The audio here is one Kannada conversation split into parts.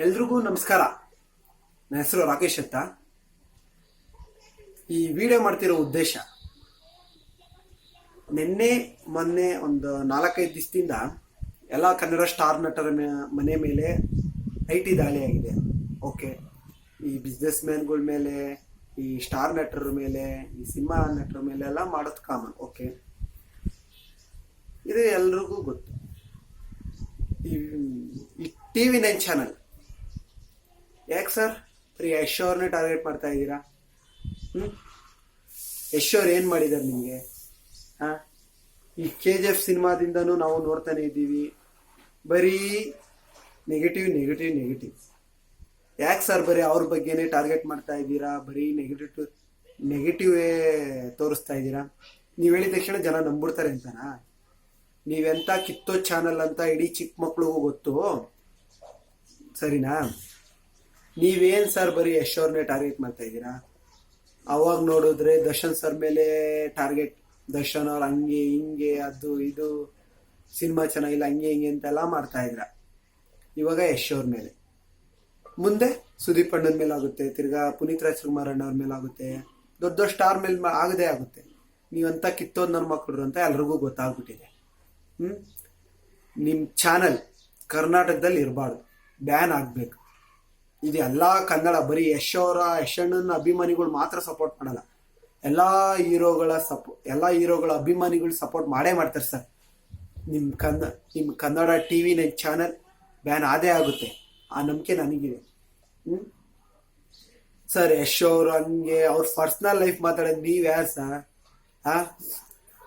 ಎಲ್ರಿಗೂ ನಮಸ್ಕಾರ. ನನ್ನ ಹೆಸರು ರಾಕೇಶ್ ಅಂತ. ಈ ವಿಡಿಯೋ ಮಾಡ್ತಿರೋ ಉದ್ದೇಶ, ನಿನ್ನೆ ಮೊನ್ನೆ ಒಂದು 4-5 ದಿವಸದಿಂದ ಎಲ್ಲ ಕನ್ನಡ ಸ್ಟಾರ್ ನಟರ ಮನೆ ಮೇಲೆ IT ದಾಳಿ ಆಗಿದೆ. ಓಕೆ, ಈ ಬಿಸ್ನೆಸ್ ಮ್ಯಾನ್ಗಳ ಮೇಲೆ, ಈ ಸ್ಟಾರ್ ನಟರ ಮೇಲೆ, ಈ ಸಿನಿಮಾ ನಟರ ಮೇಲೆ ಎಲ್ಲ ಮಾಡೋದು ಕಾಮನ್. ಓಕೆ, ಇದು ಎಲ್ರಿಗೂ ಗೊತ್ತು. ಈ TV9 ಚಾನಲ್ ಯಾಕೆ ಸರ್ ಬರೀ ಯಶ್ ಅವ್ರನ್ನೇ ಟಾರ್ಗೆಟ್ ಮಾಡ್ತಾ ಇದ್ದೀರಾ? ಯಶ್ ಅವ್ರು ಏನು ಮಾಡಿದ್ದಾರೆ ನಿಮಗೆ? ಈ KGF ಸಿನಿಮಾದಿಂದನೂ ನಾವು ನೋಡ್ತಾನೆ ಇದ್ದೀವಿ, ಬರೀ ನೆಗೆಟಿವ್ ನೆಗೆಟಿವ್ ನೆಗೆಟಿವ್. ಯಾಕೆ ಸರ್ ಬರೀ ಅವ್ರ ಬಗ್ಗೆನೇ ಟಾರ್ಗೆಟ್ ಮಾಡ್ತಾ ಇದ್ದೀರಾ? ಬರೀ ನೆಗೆಟಿವೇ ತೋರಿಸ್ತಾ ಇದ್ದೀರಾ? ನೀವು ಹೇಳಿದ ತಕ್ಷಣ ಜನ ನಂಬಿಡ್ತಾರೆ ಅಂತನಾ? ನೀವೆಂತ ಕಿತ್ತೋ ಚಾನಲ್ ಅಂತ ಇಡೀ ಚಿಕ್ಕ ಮಕ್ಳಿಗೂ ಗೊತ್ತು, ಸರಿನಾ? ನೀವೇನು ಸರ್ ಬರೀ ಯಶ್ ಅವ್ರನ್ನೇ ಟಾರ್ಗೆಟ್ ಮಾಡ್ತಾ ಇದ್ದೀರಾ? ಅವಾಗ ನೋಡಿದ್ರೆ ದರ್ಶನ್ ಸರ್ ಮೇಲೆ ಟಾರ್ಗೆಟ್, ದರ್ಶನ್ ಅವ್ರು ಹಂಗೆ ಹಿಂಗೆ ಅದು ಇದು ಸಿನಿಮಾ ಚೆನ್ನಾಗಿಲ್ಲ ಹಂಗೆ ಹಿಂಗೆ ಅಂತೆಲ್ಲ ಮಾಡ್ತಾ ಇದ್ರ. ಇವಾಗ ಯಶ್ ಅವ್ರ ಮೇಲೆ, ಮುಂದೆ ಸುದೀಪ್ ಅಣ್ಣನ ಮೇಲೆ ಆಗುತ್ತೆ, ತಿರ್ಗಾ ಪುನೀತ್ ರಾಜ್ಕುಮಾರ್ ಅಣ್ಣವ್ರ ಮೇಲೆ ಆಗುತ್ತೆ, ದೊಡ್ಡ ದೊಡ್ಡ ಸ್ಟಾರ್ ಮೇಲೆ ಆಗದೇ ಆಗುತ್ತೆ. ನೀವಂತ ಕಿತ್ತೋದ್ ನನ್ನ ಮಕ್ಕಳು ಅಂತ ಎಲ್ರಿಗೂ ಗೊತ್ತಾಗ್ಬಿಟ್ಟಿದೆ. ನಿಮ್ಮ ಚಾನಲ್ ಕರ್ನಾಟಕದಲ್ಲಿ ಇರಬಾರ್ದು, ಬ್ಯಾನ್ ಆಗಬೇಕು. ಇದು ಎಲ್ಲ ಕನ್ನಡ, ಬರೀ ಯಶ್ ಅಣ್ಣನ ಅಭಿಮಾನಿಗಳು ಮಾತ್ರ ಸಪೋರ್ಟ್ ಮಾಡಲ್ಲ, ಎಲ್ಲ ಹೀರೋಗಳ ಅಭಿಮಾನಿಗಳು ಸಪೋರ್ಟ್ ಮಾಡೇ ಮಾಡ್ತಾರೆ ಸರ್. ನಿಮ್ಮ ಕನ್ನಡ TV9 ಚಾನಲ್ ಬ್ಯಾನ್ ಆದೇ ಆಗುತ್ತೆ, ಆ ನಂಬಿಕೆ ನನಗಿದೆ. ಸರ್ ಯಶ್ ಅವರು ಹಂಗೆ ಅವ್ರ ಪರ್ಸ್ನಲ್ ಲೈಫ್ ಮಾತಾಡೋದು ನೀವು ಯಾರು ಸರ್?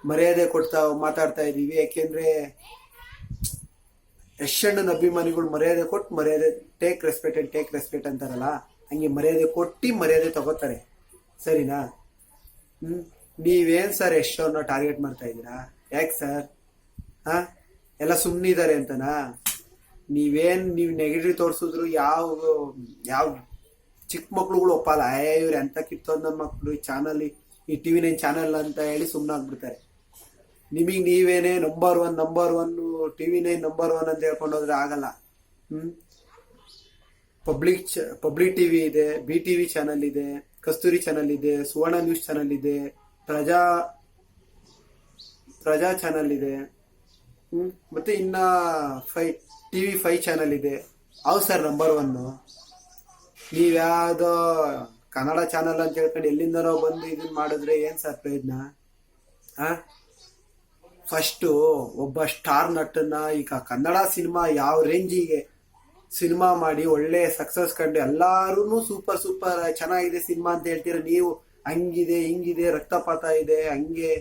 ಮರ್ಯಾದೆ ಕೊಡ್ತಾ ಮಾತಾಡ್ತಾ ಇದ್ದೀವಿ. ಯಾಕೆಂದ್ರೆ ಯಶ್ ಅಣ್ಣನ ಅಭಿಮಾನಿಗಳು ಮರ್ಯಾದೆ ಕೊಟ್ಟು, ಮರ್ಯಾದೆ ಟೇಕ್ ರೆಸ್ಪೆಕ್ಟ್ ಅಂತಾರಲ್ಲ, ಹಂಗೆ ಮರ್ಯಾದೆ ಕೊಟ್ಟು ಮರ್ಯಾದೆ ತಗೋತಾರೆ, ಸರಿನಾ? ನೀವೇನ್ ಸರ್ ಯಶ್ ಅವ್ರನ್ನ ಟಾರ್ಗೆಟ್ ಮಾಡ್ತಾ ಇದ್ದೀರಾ? ಯಾಕೆ ಸರ್? ಎಲ್ಲ ಸುಮ್ಮನಿದ್ದಾರೆ ಅಂತನಾ? ನೀವು ನೆಗೆಟಿವ್ ತೋರಿಸಿದ್ರು ಯಾವ ಚಿಕ್ಕ ಮಕ್ಳುಗಳು ಒಪ್ಪಲ್ಲ. ಇವ್ರು ಎಂತ ಕಿತ್ತೋದ್ ನನ್ನ ಮಕ್ಕಳು, ಈ ಚಾನಲ್, ಈ TV9 ಚಾನಲ್ ಅಂತ ಹೇಳಿ ಸುಮ್ಮನಾಗ್ಬಿಡ್ತಾರೆ. ನಿಮಗೆ ನೀವೇನೇ ನಂಬರ್ ಒನ್ TV9 ನಂಬರ್ 1 ಅಂತ ಹೇಳ್ಕೊಂಡೋದ್ರೆ ಆಗಲ್ಲ. ಪಬ್ಲಿಕ್ TV ಇದೆ, BTV ಚಾನಲ್ ಇದೆ, ಕಸ್ತೂರಿ ಚಾನಲ್ ಇದೆ, ಸುವರ್ಣ ನ್ಯೂಸ್ ಚಾನಲ್ ಇದೆ, ಪ್ರಜಾ ಚಾನಲ್ ಇದೆ, ಮತ್ತೆ ಇನ್ನ TV5 ಚಾನಲ್ ಇದೆ. ಅವು ಸರ್ ನಂಬರ್ 1. ನೀವ್ಯಾವುದೋ ಕನ್ನಡ ಚಾನಲ್ ಅಂತ ಹೇಳ್ಕೊಂಡು ಎಲ್ಲಿಂದನೋ ಬಂದು ಇದನ್ನ ಮಾಡಿದ್ರೆ ಏನ್ ಸರ್ ಪ್ರಯೋಜನ? ಫಸ್ಟು ಒಬ್ಬ ಸ್ಟಾರ್ ನಟನ, ಈಗ ಕನ್ನಡ ಸಿನಿಮಾ ಯಾವ ರೇಂಜಿಗೆ ಸಿನಿಮಾ ಮಾಡಿ ಒಳ್ಳೆ ಸಕ್ಸಸ್ ಕಂಡು ಎಲ್ಲಾರು ಸೂಪರ್ ಚೆನ್ನಾಗಿದೆ ಸಿನಿಮಾ ಅಂತ ಹೇಳ್ತೀರ. ನೀವು ಹಂಗಿದೆ ಹಿಂಗಿದೆ, ರಕ್ತಪಾತ ಇದೆ ಹಂಗೆ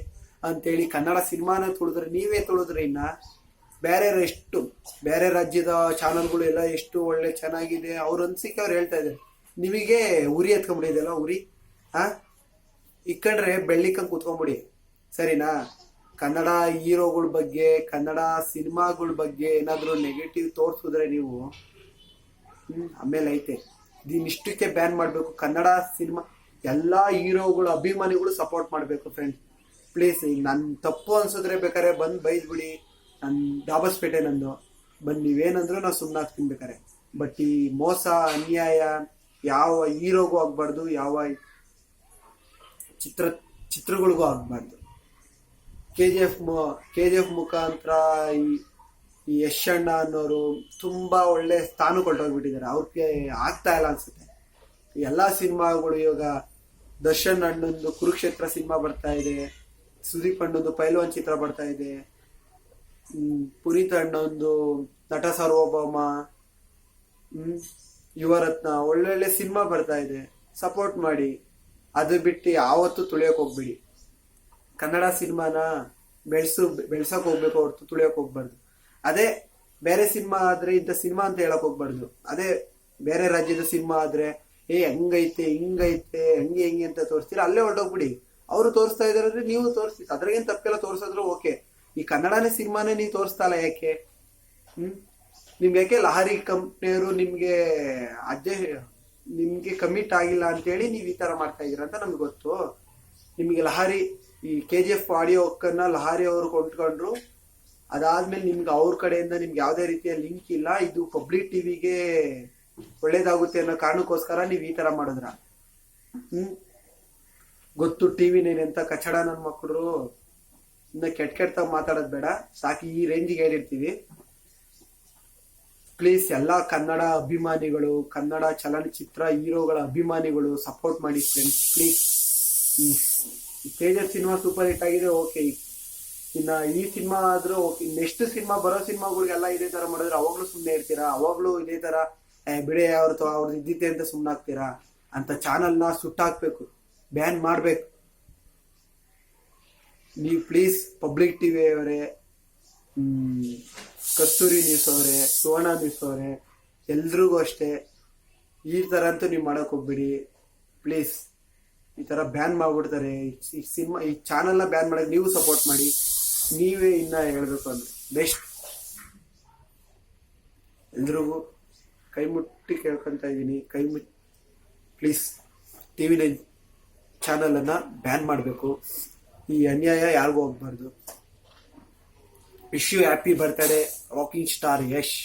ಅಂತೇಳಿ ಕನ್ನಡ ಸಿನಿಮಾನ ತುಳಿದ್ರೆ, ನೀವೇ ತುಳಿದ್ರೆ ಇನ್ನ ಬೇರೆ ರಾಜ್ಯದ ಚಾನಲ್ಗಳು ಎಲ್ಲ ಎಷ್ಟು ಒಳ್ಳೆ ಚೆನ್ನಾಗಿದೆ ಅವ್ರ ಅನ್ಸಿಕೆ ಅವ್ರು ಹೇಳ್ತಾ ಇದ್ದಾರೆ. ನಿಮಗೆ ಉರಿ ಎತ್ಕೊಂಡ್ಬಿಡಿದೆಲ್ಲ, ಉರಿ ಇಕ್ಕಂಡ್ರೆ ಬೆಳ್ಳಿಕಂಗೆ ಕೂತ್ಕೊಂಡ್ಬಿಡಿ, ಸರಿನಾ? ಕನ್ನಡ ಹೀರೋಗಳ ಬಗ್ಗೆ, ಕನ್ನಡ ಸಿನಿಮಾಗಳ ಬಗ್ಗೆ ಏನಾದರೂ ನೆಗೆಟಿವ್ ತೋರಿಸಿದ್ರೆ ನೀವು ಆಮೇಲೆ ಐತೆ ಇಷ್ಟಕ್ಕೆ ಬ್ಯಾನ್ ಮಾಡಬೇಕು. ಕನ್ನಡ ಸಿನಿಮಾ ಎಲ್ಲ ಹೀರೋಗಳು ಅಭಿಮಾನಿಗಳು ಸಪೋರ್ಟ್ ಮಾಡಬೇಕು ಫ್ರೆಂಡ್ಸ್, ಪ್ಲೀಸ್. ಈಗ ನನ್ನ ತಪ್ಪು ಅನ್ಸಿದ್ರೆ ಬೇಕಾರೆ ಬಂದು ಬೈದ್ಬಿಡಿ, ನನ್ನ ದಾಬಸ್ಪೇಟೆ ನಂದು, ಬಂದು ನೀವೇನಂದ್ರೂ ನಾವು ಸುಮ್ಮನಾಗ್ತೀನಿ ಬೇಕಾರೆ. ಬಟ್ ಈ ಮೋಸ ಅನ್ಯಾಯ ಯಾವ ಹೀರೋಗೂ ಆಗ್ಬಾರ್ದು, ಯಾವ ಚಿತ್ರಗಳಿಗೂ ಆಗ್ಬಾರ್ದು. KGF ಮುಖಾಂತರ ಈ ಯಶ್ ಅಣ್ಣ ಅನ್ನೋರು ತುಂಬಾ ಒಳ್ಳೆ ಸ್ಥಾನ ಕೊಟ್ಟೋಗ್ಬಿಟ್ಟಿದ್ದಾರೆ. ಅವ್ರಿಗೆ ಆಗ್ತಾ ಇಲ್ಲ ಅನ್ಸುತ್ತೆ. ಎಲ್ಲ ಸಿನಿಮಾಗಳು ಇವಾಗ ದರ್ಶನ್ ಅಣ್ಣಂದು ಕುರುಕ್ಷೇತ್ರ ಸಿನಿಮಾ ಬರ್ತಾ ಇದೆ, ಸುದೀಪ್ ಅಣ್ಣಂದು ಪೈಲ್ವಾನ್ ಚಿತ್ರ ಬರ್ತಾ ಇದೆ, ಪುನೀತ್ ಅಣ್ಣಂದು ನಟ ಸಾರ್ವಭೌಮ, ಯುವರತ್ನ, ಒಳ್ಳೊಳ್ಳೆ ಸಿನಿಮಾ ಬರ್ತಾ ಇದೆ. ಸಪೋರ್ಟ್ ಮಾಡಿ, ಅದು ಬಿಟ್ಟು ಯಾವತ್ತೂ ತುಳಿಯೋಕೆ ಹೋಗ್ಬೇಡಿ. ಕನ್ನಡ ಸಿನಿಮಾನ ಬೆಳ್ಸಕ್ ಹೋಗ್ಬೇಕು ಹೊರತು ತುಳಿಯೋಕೆ ಹೋಗ್ಬಾರ್ದು. ಅದೇ ಬೇರೆ ಸಿನಿಮಾ ಆದ್ರೆ ಇಂಥ ಸಿನಿಮಾ ಅಂತ ಹೇಳಕ್ ಹೋಗ್ಬಾರ್ದು. ಅದೇ ಬೇರೆ ರಾಜ್ಯದ ಸಿನಿಮಾ ಆದ್ರೆ ಹಂಗೈತೆ ಹಿಂಗೈತೆ ಹಂಗೆ ಅಂತ ತೋರಿಸ್ತೀರ, ಅಲ್ಲೇ ಹೊರಟೋಗ್ಬಿಡಿ. ಅವರು ತೋರಿಸ್ತಾ ಇದಾರೆ ಅಂದ್ರೆ ನೀವು ತೋರಿಸ್ತಿ, ಅದ್ರಾಗೇನು ತಪ್ಪೆಲ್ಲ ತೋರಿಸಿದ್ರು ಓಕೆ. ಈ ಕನ್ನಡನೇ ಸಿನಿಮಾನೇ ನೀವು ತೋರಿಸ್ತಾ ಇಲ್ಲ, ಯಾಕೆ? ನಿಮ್ಗೆ ಯಾಕೆ ಲಹರಿ ಕಂಪ್ನಿಯವರು ನಿಮ್ಗೆ ಕಮಿಟ್ ಆಗಿಲ್ಲ ಅಂತೇಳಿ ನೀವು ಈ ತರ ಮಾಡ್ತಾ ಇದೀರ ಅಂತ ನಮ್ಗೆ ಗೊತ್ತು. ನಿಮ್ಗೆ ಲಹರಿ, ಈ KGF ಆಡಿಯೋ ಹಕ್ಕನ್ನ ಲಹರಿ ಅವರು ಕೊಂಡ್ಕೊಂಡ್ರು, ಅದಾದ್ಮೇಲೆ ನಿಮ್ಗೆ ಅವ್ರ ಕಡೆಯಿಂದ ನಿಮ್ಗೆ ಯಾವುದೇ ರೀತಿಯ ಲಿಂಕ್ ಇಲ್ಲ. ಇದು ಪಬ್ಲಿಕ್ ಟಿವಿಗೆ ಒಳ್ಳೇದಾಗುತ್ತೆ ಅನ್ನೋ ಕಾರಣಕ್ಕೋಸ್ಕರ ನೀವು ಈ ತರ ಮಾಡಿದ್ರ. ಗೊತ್ತು ಟಿವಿ ನೈನ್ ಅಂತ ಕಚಡ ನನ್ನ ಮಕ್ಕಳು. ಇನ್ನ ಕೆಟ್ಟ ಮಾತಾಡೋದ್ ಬೇಡ, ಸಾಕಿ ಈ ರೇಂಜಿಗೆ ಹೇಳಿರ್ತೀವಿ. ಪ್ಲೀಸ್ ಎಲ್ಲಾ ಕನ್ನಡ ಅಭಿಮಾನಿಗಳು, ಕನ್ನಡ ಚಲನಚಿತ್ರ ಹೀರೋಗಳ ಅಭಿಮಾನಿಗಳು ಸಪೋರ್ಟ್ ಮಾಡಿ ಫ್ರೆಂಡ್ಸ್ ಪ್ಲೀಸ್. ಈ ತೇಜಸ್ ಸಿನಿಮಾ ಸೂಪರ್ ಹಿಟ್ ಆಗಿದೆ, ಓಕೆ. ಇನ್ನ ಈ ಸಿನಿಮಾ ಆದ್ರೂ ಓಕೆ. ನೆಕ್ಸ್ಟ್ ಸಿನಿಮಾ ಬರೋ ಸಿನಿಮಾಗಳಿಗೆಲ್ಲ ಇದೇ ತರ ಮಾಡಿದ್ರೆ ಅವಾಗ್ಲೂ ಸುಮ್ಮನೆ ಇರ್ತೀರಾ? ಅವಾಗ್ಲೂ ಇದೇ ತರ ಬಿಡೆ ಅವ್ರದ್ದು ಇದ್ದಿತ್ತೆ ಅಂತ ಸುಮ್ಮನಾಗ್ತೀರಾ? ಅಂತ ಚಾನಲ್ನ ಸುಟ್ಟಾಕ್ಬೇಕು, ಬ್ಯಾನ್ ಮಾಡ್ಬೇಕು ನೀವು ಪ್ಲೀಸ್. ಪಬ್ಲಿಕ್ ಟಿವಿ ಅವರೇ, ಕಸ್ತೂರಿ ನ್ಯೂಸ್ ಅವರೇ, ಸುವರ್ಣ ನ್ಯೂಸ್ ಅವರೇ, ಎಲ್ರಿಗೂ ಅಷ್ಟೇ ಈ ತರ ಅಂತೂ ನೀವು ಮಾಡಕ್ ಹೋಗ್ಬಿಡಿ ಪ್ಲೀಸ್. ಈ ತರ ಬ್ಯಾನ್ ಮಾಡ್ಬಿಡ್ತಾರೆ ಈ ಸಿನಿಮಾ. ಈ ಚಾನಲ್ನ ಬ್ಯಾನ್ ಮಾಡಕ್ ನೀವು ಸಪೋರ್ಟ್ ಮಾಡಿ. ನೀವೇ ಇನ್ನ ಹೇಳ್ಬೇಕು ಅಂದ್ರೆ ಬೆಸ್ಟ್. ಎಲ್ರಿಗೂ ಕೈ ಮುಟ್ಟಿ ಕೇಳ್ಕೊಂತ ಇದೀನಿ, ಪ್ಲೀಸ್ ಟಿವಿ ನೈನ್ ಚಾನಲ್ ಅನ್ನ ಬ್ಯಾನ್ ಮಾಡಬೇಕು. ಈ ಅನ್ಯಾಯ ಯಾರಿಗೂ ಹೋಗ್ಬಾರ್ದು. Wish you happy birthday rocking star Yash.